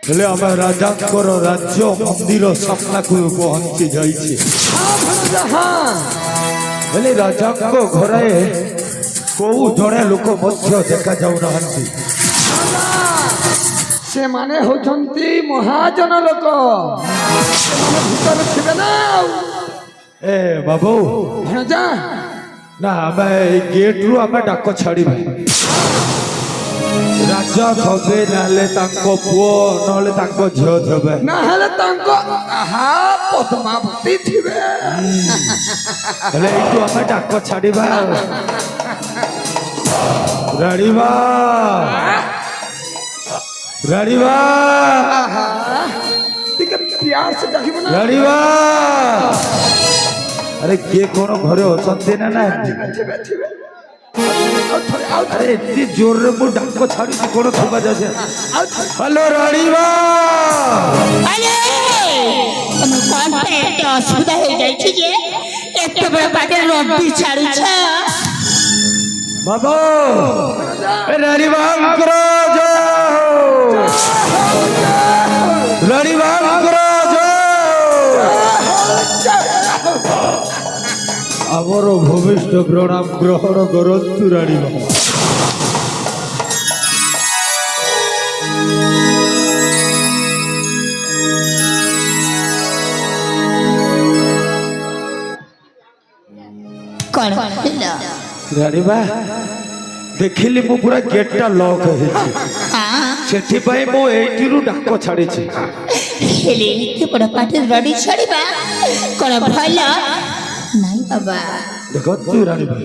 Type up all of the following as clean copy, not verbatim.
हेले आम राजा राज्य मंदिर सपना को पहुंची जाइए राजा घरे कौ जड़े लोक देखा जाऊना से माने होचंती महाजन लोक भीतर थिबे ना ए बाबू भणजा ना आम गेट रु आम डाक छाड़ी राजा थबे नाले तांको पुओ नले तांको झियो थबे ना हेले तांको आहा पद्मावती थिबे हेले इतु आम डाक छाड़ीबा राड़ीबा राड़ीबा आहा टिके प्यार से डाकिबो ना राड़ीबा अरे के कोन घरे होचंती ना ना थिबे थिबे अरे इतनी जोर रे मु डाक छाड़ी कोन थबा जासे हेलो राड़ीबा अरे तुम कौन पे असुविधा हो जाई छी जे एते बड़ पाटे रब्बी छाड़ी छ बाबू ए राड़ीबा करो जो राड़ीबा करो जो आमर भविष्य प्रणाम ग्रहण करतु राड़ीबा कौन राड़ीबा देखिली मु पूरा गेटटा लॉक है हां सेठी पई मु एटिरु डाक छाड़ी छी हेले एते बड़ पाटे रडी छड़ीबा कोन भला नहीं बाबा देखो तू राड़ीबा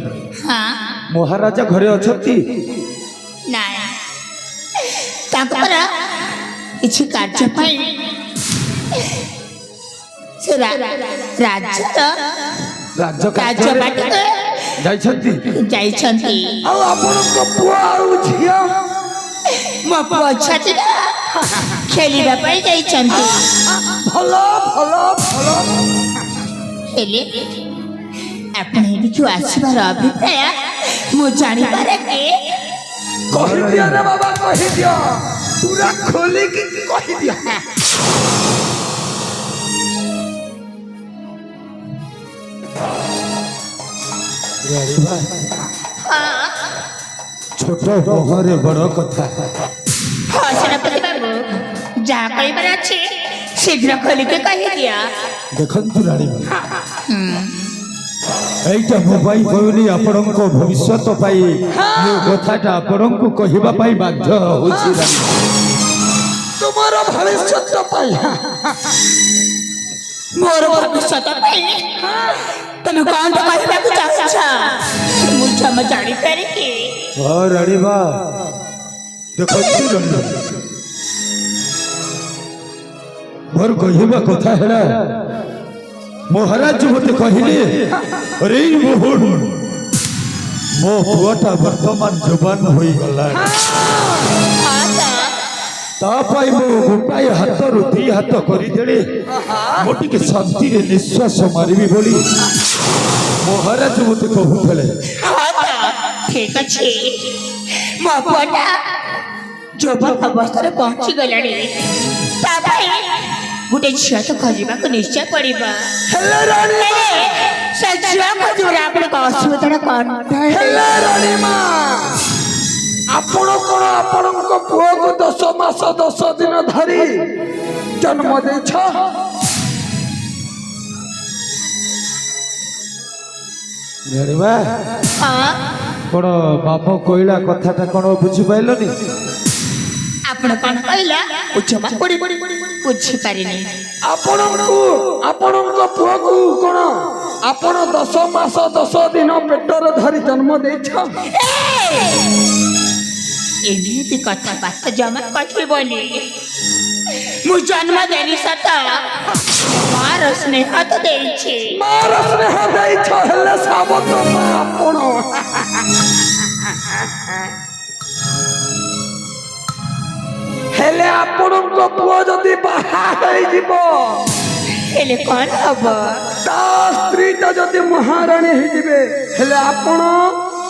हां महाराजा घरे अछती नहीं ताकरा इछि कार्य पई से राज्य राज्य बाटे जाइछती जाइछंती आ आपण को पुआ आउ झिया मो पछती खेलिबा पई जाइछंती भलो भलो भलो हेले अपने जो आसीबार अभिप्राय मु जानि पारे के कहि दिया रे बाबा कहि दिया पूरा खोली के कहि दिया राड़ीबा छोट मोहरे बड़ कथा सेनापति बाबू जा कहिबार अछि शीघ्र खोली के कहि दिया देखंतु राड़ीबा এইটা মোবাইল কইনি আপনক ভবিষ্যৎ পাই মো কথাটা আপনক কহিবা পাই বাধ্য হইছি তোমার ভবিষ্যৎ পাই मोर भविष्य पई तमे कौन तो कहिबा को चाहछा मुझे म जानि पारे के ओ राड़ीबा देखंतु राड़ीबा मोर कहिबा कथा हेला महाराज मते कहले अरे मोहन मो पुआटा वर्तमान जवान होई गला तापाई मो गोटाई हाथ रु दी हाथ करी देले मोटी के शांति रे निश्वास मारिबी बोली महाराज मते कहूथले ठीक अछि मो पुआटा जवान अवस्था रे पहुंची गलानी तापाई गुटे छिया तो खजिबा को निश्चय पड़िबा हेले रानी से छिया खजिबा आपन को असुविधा कोन हेले रानी मां आपण कोन आपण को पुओ को 10 मास 10 दिन धरी जन्म दे छ राड़ीबा हां कोन बाप कोइला कथाटा कोन बुझी पाइलनी आपण कोन कहला उचमा पड़ी बुझी पारिनी आपण को पुओ को कोन आपण 10 मास 10 दिन पेटर धरी जन्म दे छ एମିତି କଥା ବାର୍ତ୍ତା ଜମା କହିବନି ମୁଁ ଜନ୍ମ ଦେଲି ସତ ମାର ସ୍ନେହ ତ ଦେଇଛି मार स्नेह देई छ हेले साबत आपण हेले आपण को पुओ जदी बाहा होई जीवो हेले कौन हब ता स्त्रीटा जदी महारानी होई जीवे हेले आपण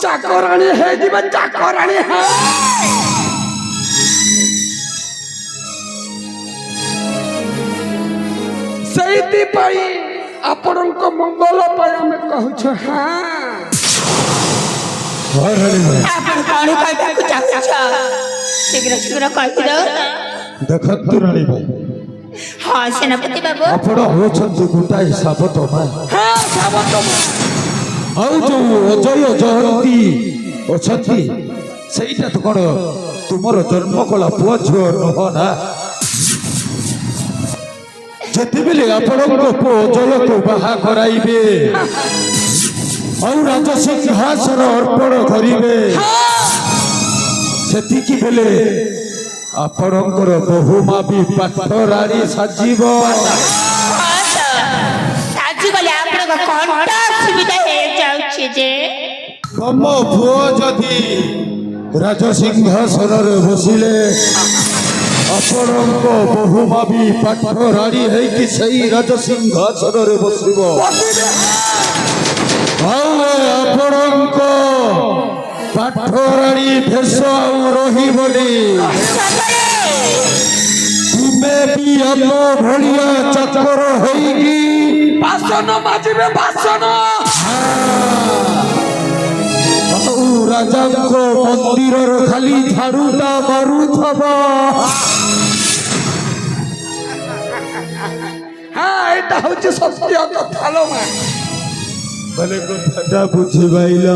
चाकरानी होई जीवे चाकरानी है ସେଇଥିପାଇଁ ଆପଣଙ୍କ ମଙ୍ଗଳ ପାଇଁ ଆମେ କହୁଛୁ ହଁ। ହଁ ରାଣୀ ମା ଆପଣ କଣ କହିବାକୁ ଚାହୁଁଛ ଶୀଘ୍ର ଶୀଘ୍ର କହିଦିଅ। ଦେଖନ୍ତୁ ରାଣୀ ମା ହଁ ସେନାପତି ବାବୁ। ଆପଣ ହେଉଛନ୍ତି ଗୋଟାଏ ସାବତ ମା ହଁ ସାବତ ମା। ଆଉ ଯୋଉ ଅଜୟ ଜୟନ୍ତୀ ଅଛନ୍ତି ସେଇଟା ତ କଣ ତୁମର ଜନ୍ମ କଲା ପୁଅ ଝିଅ ନୁହଁ ନା? ଯେତେବେଳେ ଆପଣଙ୍କ ପୁଅ ଅଜୟକୁ ବାହା କରାଇବେ ଆଉ ରାଜସିଂହାସନ ଅର୍ପଣ କରିବେ ସେତିକି ବେଳେ ଆପଣଙ୍କର ବହୁମା ବି ପାଠ ରାଣୀ ସାଜିବ। ସାଜିଗଲେ ଆପଣଙ୍କ କଣ୍ଟା ଅସୁବିଧା ହେଇଯାଉଛି ଯେ। ତମ ପୁଅ ଯଦି ରାଜସିଂହାସନରେ ବସିଲେ ଆପଣଙ୍କ ବହୁମା ବି ପାଠ ରାଣୀ ହେଇକି ସେଇ ରାଜସିଂହାସନରେ ବସିବ। ଆଉ ଆପଣଙ୍କ ପାଠ ରାଣୀ ଭେଷ ଆଉ ରହିବନି। ତୁମେ ବି ଆମ ଭଳିଆ ଚାକର ହେଇକି ବାସନ ମାଜିବେ ବାସନ। ଆଉ ରାଜାଙ୍କ ମନ୍ଦିରର ଖାଲି ଝାଡୁଟା ମାରୁଥବ। ହଁ ଏଇଟା ହଉଛି ସତ୍ୟ କଥା ଲୋ ମା। ବୋଲେ କଥାଟା ବୁଝିପାଇଲ?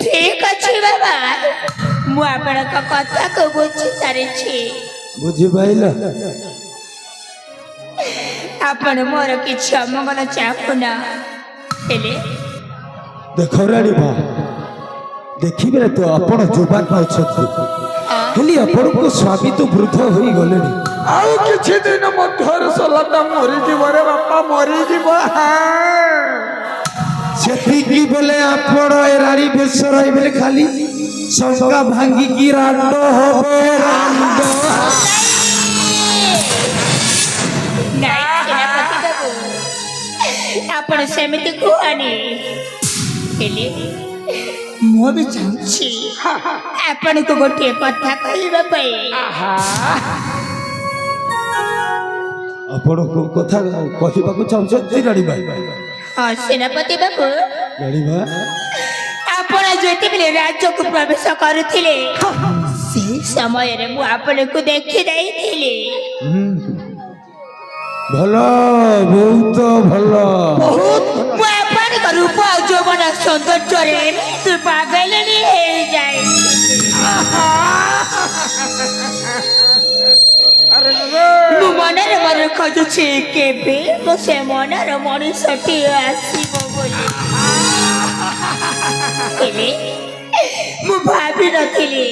ଠିକ ଅଛି ବାବା ମୁଁ ଆପଣଙ୍କ କଥାକୁ ବୁଝି ସାରିଛି। ବୁଝିପାଇଲ? ଆପଣ ମୋର କିଛି ଅମଙ୍ଗଳ ଚାହୁଁନ ହେଲେ ଦେଖ ରାଣୀ ମା ଦେଖିବେ ତ ଆପଣ ଯୁବାନ ଅଛନ୍ତି ହେଲେ ଆପଣଙ୍କ ସ୍ୱାମୀ ତ ବୃଦ୍ଧ ହୋଇଗଲେଣି। ଆଉ କିଛି ଦିନ ମଧ୍ୟରେ ସଲାଟା ମରିଯିବ ରେ ବାପା ମରିଯିବ। ସେତିକି ବେଳେ ଆପଣ ଏ ରାଣୀ ବେଶ ରହିବେ ଖାଲି ଶଙ୍କା ଭାଙ୍ଗିକି ରାଣ୍ଡ ହବେ ରାଣ୍ଡ। ନାଇଁ ସେନାପତି ବାବୁ ଆପଣ ସେମିତି କୁହନି ହେଲେ ମୁଁ ବି ଚାହୁଁଛି ଆପଣଙ୍କୁ ଗୋଟିଏ କଥା କହିବା ପାଇଁ। ଆପଣ କୋଉ କଥା କହିବାକୁ ଚାହୁଁଛନ୍ତି ରାଣୀ ମା? ହଁ ସେନାପତି ବାବୁ ରାଣୀ ମା ଆପଣ ଯେତେବେଳେ ରାଜ୍ୟକୁ ପ୍ରବେଶ କରୁଥିଲେ ସେହି ସମୟରେ ମୁଁ ଆପଣଙ୍କୁ ଦେଖି ଦେଇଥିଲି। ଭଲ ବହୁତ ଭଲ। ମୁଁ ଆପଣଙ୍କ ରୂପ ଆଉ ଯୌବନ ସୌନ୍ଦର୍ଯ୍ୟରେ ଏମିତି ପାଗଳୀ ହେଇଯାଏ। ମୁଁ ମନରେ ମନରେ ଖୋଜୁଛି କେବେ ମୁଁ ସେ ମନର ମଣିଷଟି ଆସିବ ବୋଲି। ହେଲେ ମୁଁ ଭାବିନଥିଲି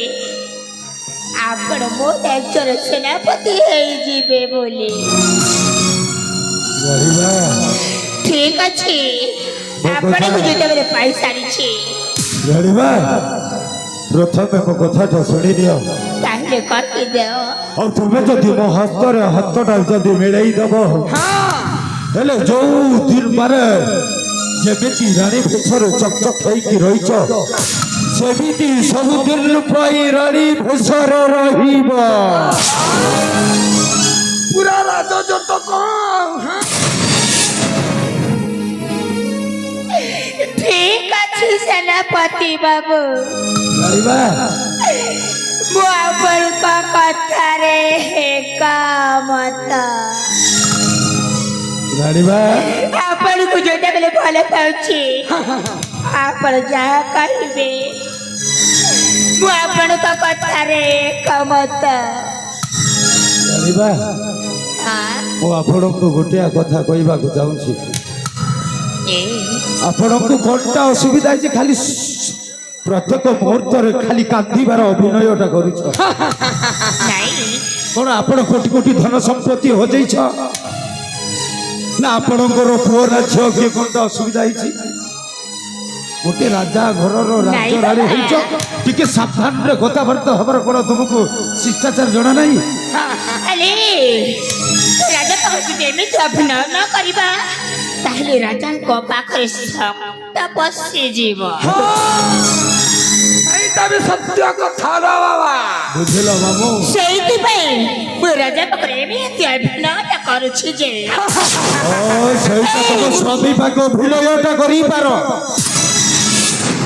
ଆପଣ ମୋ ରାଜ୍ୟର ସେନାପତି ହେଇଯିବେ ବୋଲି। ରାଣୀ ମା ଠିକ ଅଛି ଆପଣଙ୍କୁ ଯେତେବେଳେ ପାଇସାରିଛି ରାଣୀ ମା ପ୍ରଥମେ ମୋ କଥାଟା ଶୁଣିନିଅ। ତାହେଲେ କହିଦିଅ। ଆଉ ତୁମେ ଯଦି ମୋ ହସ୍ତରେ ହାତଟା ଯଦି ମିଳେଇ ଦବ ହେଲେ ଯୋଉ ଦିନ ମାନେ ଯେମିତି ରାଣୀ ଭେଷରେ ଚକଚକ ହେଇକି ରହିଛ ସେମିତି ସବୁଦିନ ପାଇଁ ରାଣୀ ଭେଷରେ ରହିବ। ପୁରା ରାଜଜଟକ। ଠିକ ଅଛି ସେନାପତି ବାବୁ ରାଣୀ ମା ମୁଁ ଆପଣଙ୍କ କଥାରେ ଏକମତ। ରାଣୀ ମା ଆପଣଙ୍କୁ ଯେତେବେଳେ ଭଲ ପାଉଛି ଆପଣ ଯାହା କହିବେ ମୁଁ ଆପଣଙ୍କ କଥାରେ ଏକମତ। ରାଣୀ ମା ହଁ, ମୁଁ ଆପଣଙ୍କୁ ଗୋଟିଏ କଥା କହିବାକୁ ଚାହୁଁଛି। ଏଇ ଆପଣଙ୍କୁ କଣଟା ଅସୁବିଧା ହେଇଛି ଖାଲି ପ୍ରତ୍ୟେକ ମୁହୂର୍ତ୍ତରେ ଖାଲି କାନ୍ଦିବାର ଅଭିନୟଟା କରୁଛ। ନାଇଁ କଣ ଆପଣ କୋଟି କୋଟି ଧନ ସମ୍ପତ୍ତି ହଜେଇଛ ନା ଆପଣଙ୍କର ପୁଅ ନା ଝିଅ କିଏ କଣଟା ଅସୁବିଧା ହେଇଛି? ଗୋଟେ ରାଜା ଘରର ରାଜରାଣୀ ହେଇଛ ଟିକେ ସାବଧାନରେ କଥାବାର୍ତ୍ତା ହବାର କଣ ତୁମକୁ ଶିଷ୍ଟାଚାର ଜଣା ନାହିଁ? ଆରେ ରାଜା କହୁଛି ଏମିତି ଅଭିନୟ ନ କରିବା ତାହେଲେ ରାଜାଙ୍କ ପାଖରେ ଶକ୍ତ ପଶିଯିବ। ଏଇଟା ବି ସତ୍ୟ କଥା ର ବାବା। ବୁଝିଲ ମାମୁଁ? ସେଇଥିପାଇଁ ମୁଁ ରାଜା ପାଖରେ ଏମିତି ଅଭିନୟ କରୁଛି ଯେ ସେଇଟା ତମ ସ୍ୱାମୀ ପାଖ ଅଭିନୟଟା କରିପାର।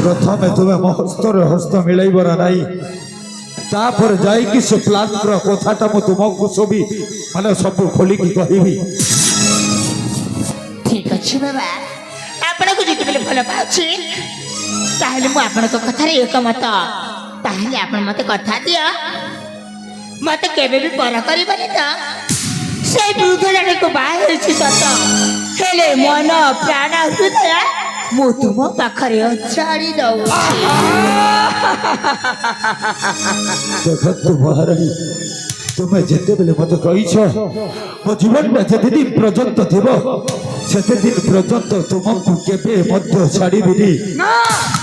ପ୍ରଥମେ ତୁମେ ମୋ ହସ୍ତରେ ହସ୍ତ ମିଳେଇବ ନା ନାହିଁ, ତାପରେ ଯାଇକି ସେ ପ୍ଲାନ୍ର କଥାଟା ମୁଁ ତୁମକୁ ସବୁ ଖୋଲିକି କହିବି। ଠିକ ଅଛି ବାବା, ଆପଣଙ୍କୁ ଯେତେବେଳେ ଭଲ ପାଉଛି ତାହେଲେ ମୁଁ ଆପଣଙ୍କ କଥାରେ ଏକମତ। ତାହେଲେ ଆପଣ ମତେ କଥା ଦିଅ, ମତେ କେବେ ବି ପର କରିବନି ତ? ସେଇ ବୃଦ୍ଧ ଜଣକୁ ବାହା ହେଇଛି ସତ, ହେଲେ ମନ ପ୍ରାଣ ହୃଦୟ ମୁଁ ତୁମ ପାଖରେ ଅଛାଡ଼ି ଦଉଛି। ଦେଖନ୍ତୁ ମହାରାଣୀ, ତୁମେ ଯେତେବେଳେ ମତେ କହିଛ ମୋ ଜୀବନଟା ଯେତେ ଦିନ ପର୍ଯ୍ୟନ୍ତ ଥିବ ସେତେ ଦିନ ପର୍ଯ୍ୟନ୍ତ ତୁମକୁ କେବେ ମଧ୍ୟ ଛାଡ଼ିବିନି। ନା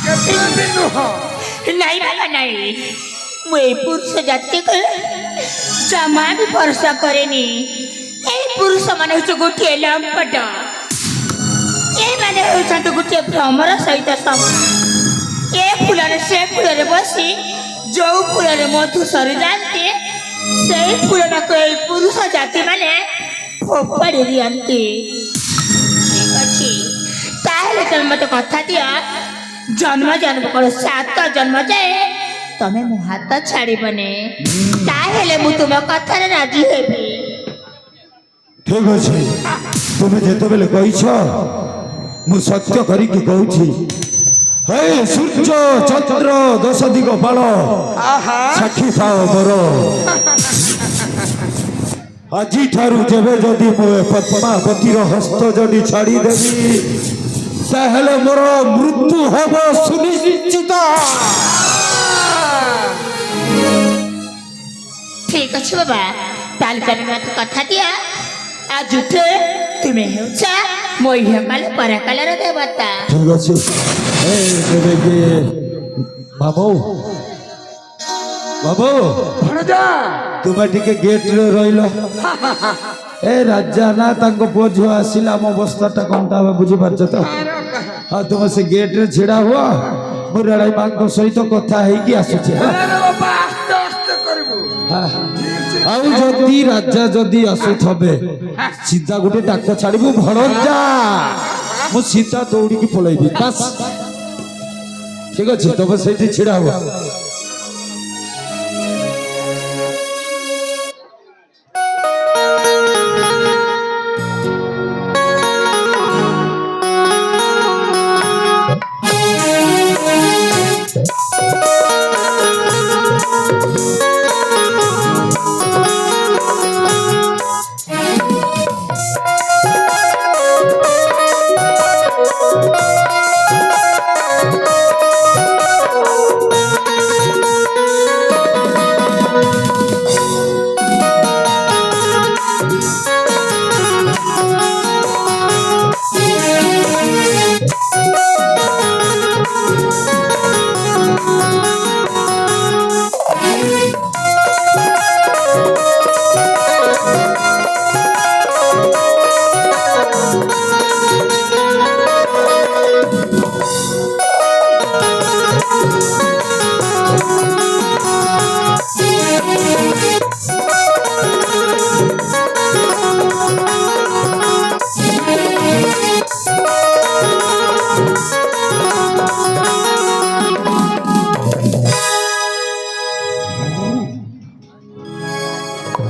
କେବେ ବି ନୁହଁ। ନାଇଁ ବାବା ନାଇଁ, ମୁଁ ଏଇ ପୁରୁଷ ଜାତିକୁ ଜମା ବି ଭରସା କରେନି। ଏଇ ପୁରୁଷ ମାନେ ହଉଛି ଗୋଟିଏ ଲମ୍ପଟ, ଏମାନେ ହେଉଛନ୍ତି ଗୋଟିଏ ଭ୍ରମର ସହିତ ସମାନ। ଏ ଫୁଲରେ ସେ ଫୁଲରେ ବସି ଯୋଉ ଫୁଲରେ ମଧୁ ସରିଯାଆନ୍ତି ସେଇ ଫୁଲଟାକୁ ଏଇ ପୁରୁଷ ଜାତି ମାନେ ଫୋପାଡ଼ି ଦିଅନ୍ତି। ଠିକ ଅଛି, ତାହେଲେ ତମେ ମତେ କଥା ଦିଅ, ଜନ୍ମ ଜନ୍ମ କଣ 7 ଜନ୍ମ ଯାଏ ତମେ ମୋ ହାତ ଛାଡ଼ିବନି, ତାହେଲେ ମୁଁ ତୁମ କଥାରେ ରାଜି ହେବି। ଠିକ ଅଛି, ତୁମେ ଯେତେବେଳେ କହିଛ ମୁଁ ସତ୍ୟ କରିକି କହୁଛି। ହେ ସୂର୍ଯ୍ୟ ଚନ୍ଦ୍ର 10 ଦିଗ ବାଳ ସାକ୍ଷୀ ଥାଅ ମୋର, ଆଜିଠାରୁ ଯେବେ ଯଦି ମୁଁ ପଦ୍ମାବତୀର ହସ୍ତ ଯଦି ଛାଡ଼ିଦେବି ତାହେଲେ ମୋର ମୃତ୍ୟୁ ହେବ ସୁନିଶ୍ଚିତ। ଠିକ ଅଛି ବାବା, ତାହେଲେ ତମେ ମତେ କଥା ଦିଅ, ଆଜିଠୁ ତୁମେ ହେଉଛ ମୋ ଇହକାଳ ପରକାଳର ଦେବତା। ଠିକ ଅଛି, ବାବୁ ଭଣଜା ତୁମେ ଟିକେ ଗେଟ୍ରେ ରହିଲ। ଏ ରାଜା ନା ତାଙ୍କ ପୁଅ ଝିଅ ଆସିଲା, ଆମ ଅବସ୍ଥାଟା କଣଟା ହବ ବୁଝିପାରୁଛ ତ? ହଁ, ତୁମେ ସେ ଗେଟ୍ରେ ଛିଡ଼ା ହୁଅ, ମୁଁ ରେଳାଇ ମାଙ୍କ ସହିତ କଥା ହେଇକି ଆସୁଛି। ବାବା ଆସ୍ତେ ଆସ୍ତେ କରିବୁ। ଆଉ ଯଦି ରାଜା ଯଦି ଆସୁଥବେ ସିଧା ଗୋଟେ ଡାକ ଛାଡ଼ିବୁ, ଭଣଜା, ମୁଁ ସିଧା ଦୌଡ଼ିକି ପଳେଇବି। ବାସ୍ ଠିକ ଅଛି, ତମେ ସେଇଠି ଛିଡ଼ା ହୁଅ।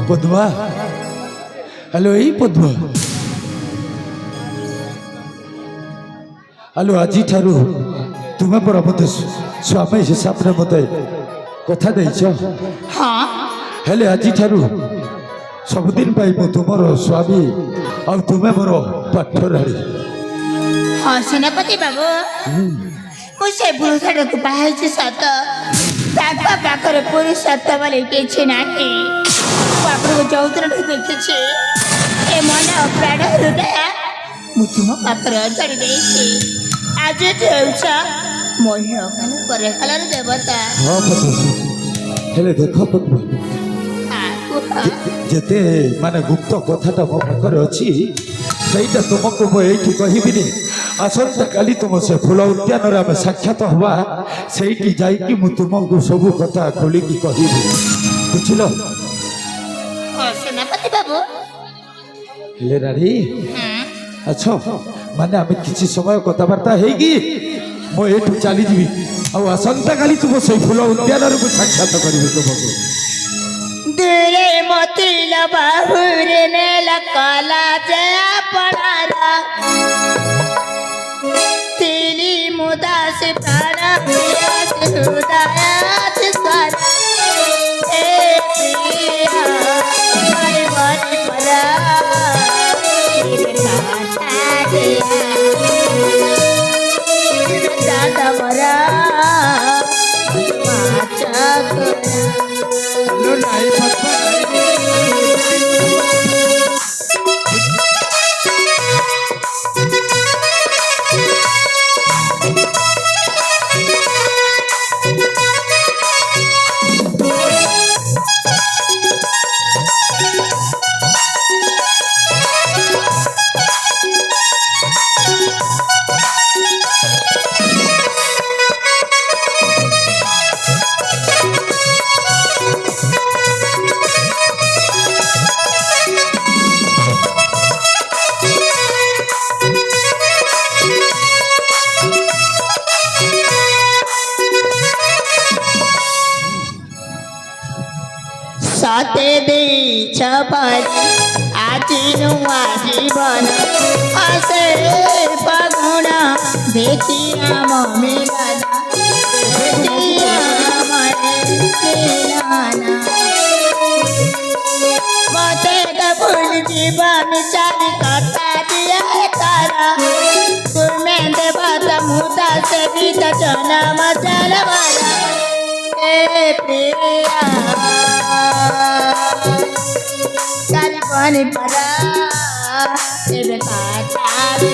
পদ্মা, হ্যালো, এই পদ্মা, হ্যালো, আজিঠাରୁ ତୁମେ ପରା ମୋତେ ସ୍ୱାମୀ ହିସାବରେ ମୋତେ କଥା ଦେଇଛ। ହଁ, ହେଲେ ଆଜିଠାରୁ ସବୁଦିନ ପାଇଁ ମୁଁ ତୁମର ସ୍ୱାମୀ ଆଉ ତୁମେ ମୋର ପାଠରାଣୀ। ହଁ ସେନାପତି ବାବୁ, ମୁଁ ସେ ପୁରୁଷଟାକୁ ବାହା ହେଇଛି ସତ, ତାଙ୍କ ପାଖରେ ପୁରୁଷତ୍ୱ ବୋଲି କିଛି ନାହିଁ। ମୁଁ ଆପଣଙ୍କୁ ଯୌତୁକଠୁ ଦେଖିଛି, ଏ ମନ ପ୍ରାଣ ହୃଦୟ ମୁଁ ତୁମ ପାଖରେ ଅଜାଡ଼ି ଦେଇଛି। ଆଜି ହେଉଛ ମୋ ଇହକାଳ ପରକାଳର ଦେବତା। ହଁ ପଦ୍ମା, ହେଲେ ଦେଖ ପଦ୍ମା, ଯେତେ ମାନେ ଗୁପ୍ତ କଥାଟା ମୋ ପାଖରେ ଅଛି ସେଇଟା ତୁମକୁ ମୁଁ ଏଇଠି କହିବିନି। আসন্তা কালি তুম সে ফুল উদ্যানরে আমি সাক্ষাৎ হবা সেইটি যাইকি মু তুমକୁ ସବୁ কথা খোলিকি কহিবি বুঝিল সেনাপতি বাবু হেলে রানী হুম, আচ্ছা মানে আমি কিছু সময় কথাবার্তা হয়েকি মু এঠু চালিযিবি ଆଉ আসন্তা কালি তুম সেই ফুল উদ্যানরে মু সাক্ষাৎ করিবি তুমକୁ দূরে মতিল বাহুরে নেল কলা জয়া পড়ারা তিলি মুদাস প্রাণ প্রিয়াস হৃদয়াত সারা এ প্রিয়া বড় বড় পরা দাদা মরা মাচা নাই পাত্তা সাথে দিছ আজি নূয়া জীবন আসে পাগুণ দেখি আম মিলন দেখি আমরে মিলন মতে তো ভুল জীবন চারি কথা দিয়া তারা তুমি দেবত মুদা সে বিত জনম জনমারা এ প্রিয়া কালিপনি পরা এবে কাটাবি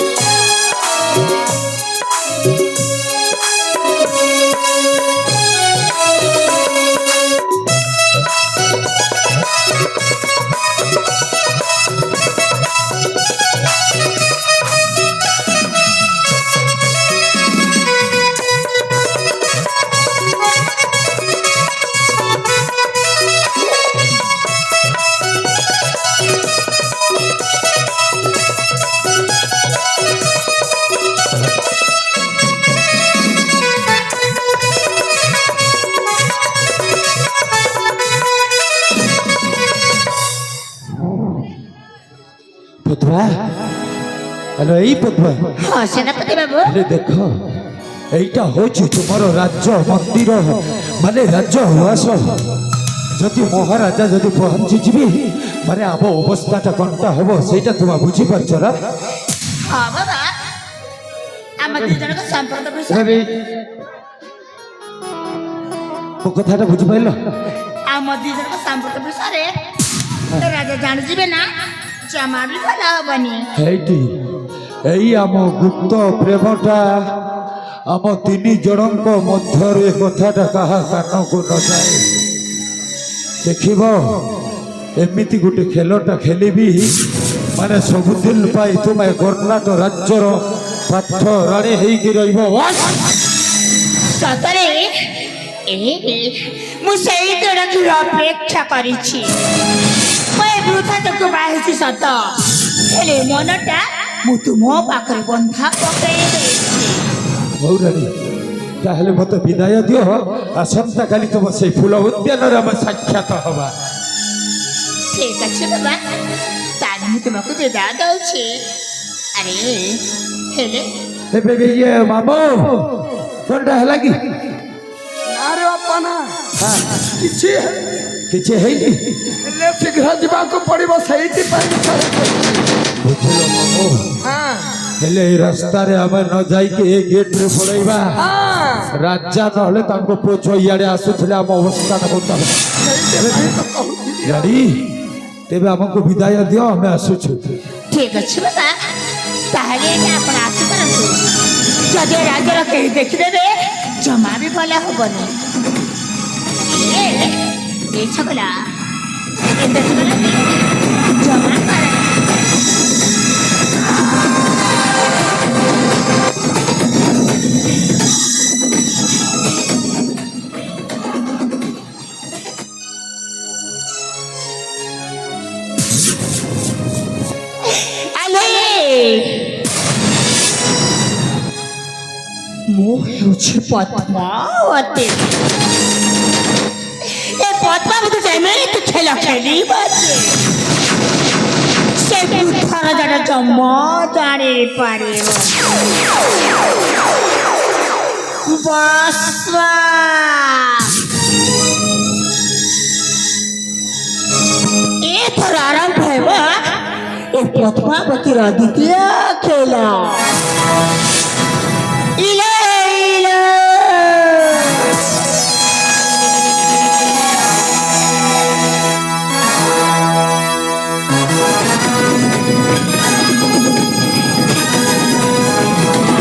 পদ্মা হ্যালো এই পদ্মা হ্যাঁ সেনাপতি বাবু আরে দেখো এইটা হচ্ছে তোমার রাজ্য মন্দির মানে রাজ্য উয়াস যদি মহারাজা যদি পৌঁছি যাবি মানে আম অবস্থাটা কোনটা হব সেইটা তোমার বুঝিপারছ না হ্যাঁ বাবা আমার দুজনক সম্পর্ক বিষয়ে ମୋ କଥାଟା ବୁଝିପାରିଲ আমার দুজনক সম্পর্ক বিষয়ে রাজা জাଣିଯିବେ না জমা ବି ଭଲ ହବନି এইটি এই ଆମ ଗୁପ୍ତ ପ୍ରେମଟା ଆମ ତିନି ଜଣଙ୍କ ମଧ୍ୟରୁ ଏ କଥାଟା କାହା କାନକୁ ନ ଯାଏ ଦେଖିବ ଏମିତି ଗୋଟେ ଖେଳଟା ଖେଳିବି ମାନେ ସବୁଦିନ ପାଇଁ ତୁମେ କର୍ଣ୍ଣାଟକ ରାଜ୍ୟର ପାଠ ରାଣୀ ହେଇକି ରହିବ ସତରେ ମୁଁ ସେଇ ଦିନଟିର ଅପେକ୍ଷା କରିଛି ମୁଁ ଏ ବୃଥା ତାକୁ ବାହିଛି ସତ ହେଲେ ମନଟା ମୁଁ ତୁମ ପାଖରେ ବନ୍ଧା ପକାଇ ଦେଇଛି ହଉ ରାଣୀ ତାହେଲେ ମୋତେ ବିଦାୟ ଦିଅ ଆସନ୍ତାକାଲି ତୁମ ସେଇ ଫୁଲ ଉଦ୍ୟାନରେ ଆମେ ସାକ୍ଷାତ ହବା ଠିକ ଅଛି ବାବା ତାହେଲେ ମୁଁ ତୁମକୁ ବିଦାୟ ଦଉଛି ଆରେ ହେଲେ ଏବେ ବି ଇଏ ମାମୁ କଣଟା ହେଲା କି ନାରେ ବାପା ନା କିଛି କିଛି ହେଇନି ହେଲେ ଶୀଘ୍ର ଯିବାକୁ ପଡିବ ସେଇଥିପାଇଁ ବୁଝିଲ ମାମୁ ହେଲେ ଏଇ ରାସ୍ତାରେ ଆମେ ନ ଯାଇକି ଏ ଗେଟ୍ରେ ପଳେଇବା ରାଜା ନହେଲେ ତାଙ୍କ ପୁଅ ଝିଅ ଇଆଡ଼େ ଆସୁଥିଲେ ଆମ ଅବସ୍ଥାନ କୋଉଟା ଗାଡ଼ି ତେବେ ଆମକୁ ବିଦାୟ ଦିଅ ଆମେ ଆସୁଛୁ ଠିକ ଅଛି ବାବା ତାହେଲେ ଆପଣ ଆସିପାରନ୍ତୁ ଯଦି ରାଜ୍ୟର କେହି ଦେଖିଦେବେ ଜମା ବି ଭଲ ହବନି ଏ ଛଗଲା ଜମା କର ମୁଁ ହେଉଛି ପଦ୍ମାବତୀ। ଏ ପଦ୍ମାବତୀ ଯେମିତି ଖେଳ ଖେଳିବାରେ ସେ ବୃଦ୍ଧର ଜଣେ ଜନ୍ମ ଜାଣିପାରିବ। ବସ୍ବା ଏଥର ଆରମ୍ଭ ହେବ ଏ ପଦ୍ମାବତୀର ଦ୍ୱିତୀୟ ଖେଳ।